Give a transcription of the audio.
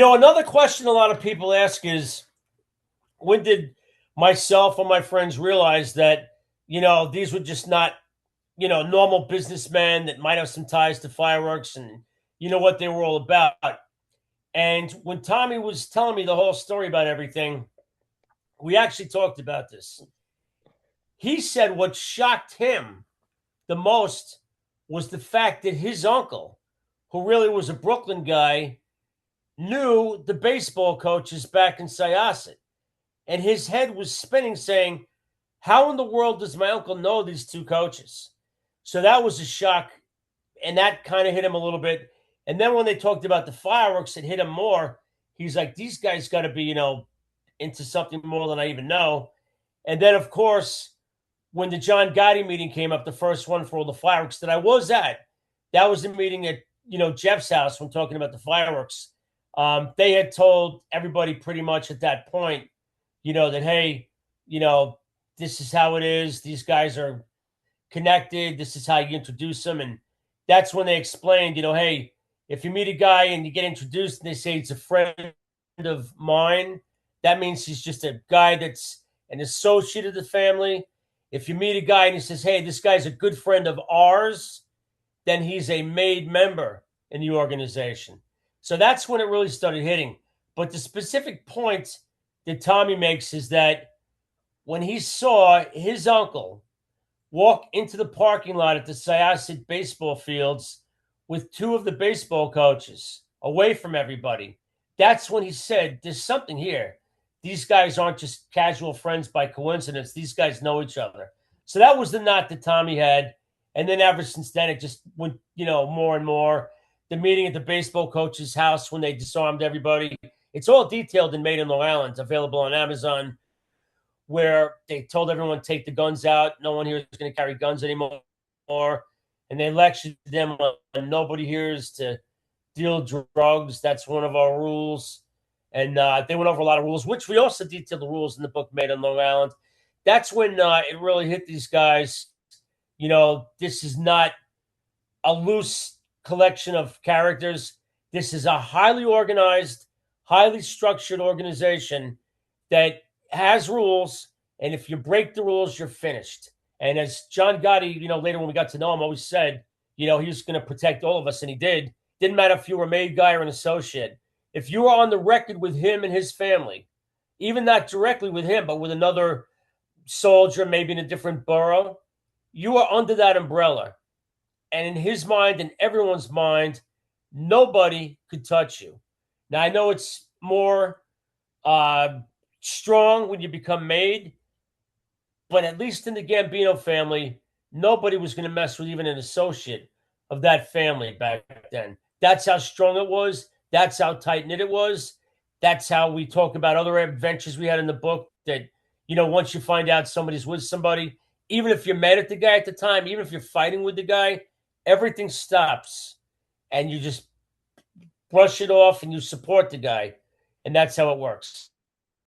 Another question a lot of people ask is, when did myself or my friends realize that, these were just not, normal businessmen that might have some ties to fireworks and what they were all about. And when Tommy was telling me the whole story about everything, we actually talked about this. He said what shocked him the most was the fact that his uncle, who really was a Brooklyn guy, knew the baseball coaches back in Syosset. And his head was spinning, saying, how in the world does my uncle know these two coaches? So that was a shock. And that kind of hit him a little bit. And then when they talked about the fireworks, it hit him more. He's like, these guys got to be, into something more than I even know. And then, of course, when the John Gotti meeting came up, the first one for all the fireworks that I was at, that was the meeting at, Jeff's house when talking about the fireworks. They had told everybody pretty much at that point, that, hey, this is how it is. These guys are connected. This is how you introduce them. And that's when they explained, hey, if you meet a guy and you get introduced and they say it's a friend of mine, that means he's just a guy that's an associate of the family. If you meet a guy and he says, hey, this guy's a good friend of ours, then he's a made member in the organization. So that's when it really started hitting. But the specific point that Tommy makes is that when he saw his uncle walk into the parking lot at the Syosset baseball fields with two of the baseball coaches away from everybody, that's when he said, there's something here. These guys aren't just casual friends by coincidence. These guys know each other. So that was the knot that Tommy had. And then ever since then, it just went, more and more. The meeting at the baseball coach's house when they disarmed everybody. It's all detailed in Made in Long Island, available on Amazon, where they told everyone to take the guns out. No one here is going to carry guns anymore. And they lectured them on nobody here is to deal drugs. That's one of our rules. And they went over a lot of rules, which we also detailed the rules in the book Made in Long Island. That's when it really hit these guys. This is not a loose collection of characters. This is a highly organized, highly structured organization that has rules. And if you break the rules, you're finished. And as John Gotti, later when we got to know him, always said, he was going to protect all of us. And he did. Didn't matter if you were a made guy or an associate. If you were on the record with him and his family, even not directly with him, but with another soldier, maybe in a different borough, you are under that umbrella. And in his mind and everyone's mind, nobody could touch you. Now, I know it's more strong when you become made, but at least in the Gambino family, nobody was going to mess with even an associate of that family back then. That's how strong it was. That's how tight-knit it was. That's how we talk about other adventures we had in the book that, once you find out somebody's with somebody, even if you're mad at the guy at the time, even if you're fighting with the guy, everything stops and you just brush it off and you support the guy. And that's how it works.